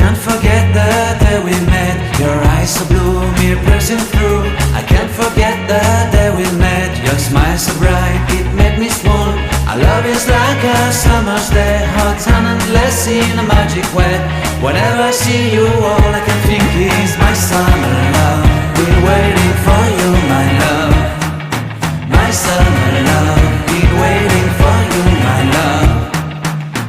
can't forget the day we met. Your eyes so blue, me piercing through. I can't forget the day we met. Your smile so bright, it made me swoon. Our love is like a summer's day, hot and endless in a magic way. Whenever I see you, all I can think is my summer love. Been waiting for you, my love. My summer love. Been waiting for you, my love.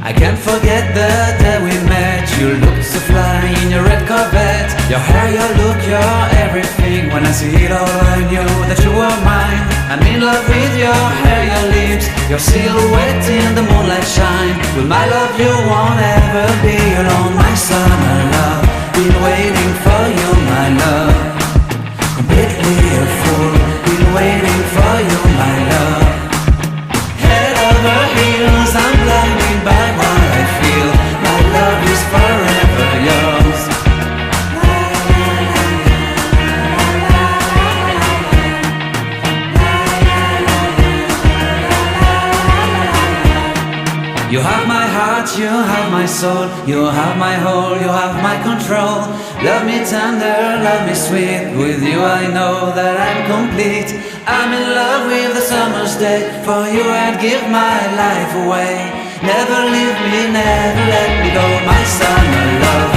I can't forget the day we met. You looked so fly in your red Corvette. Your hair, your look, your everything. When I see it all, I knew that you were mine. I'm in love with your hair, your lips, your silhouette in the moonlight shine. With my love you won't ever be alone. My summer love, been waiting for you, my love. Completely a fool, been waiting for you, my love. Head over heels, I'm blinded by what I feel. My love is forever yours. You have my heart, you have my soul. You have my whole, you have my control. Love me tender, love me sweet. With you I know that I'm complete. I'm in love with the summer's day. For you I'd give my life away. Never leave me, never let me go. My summer love,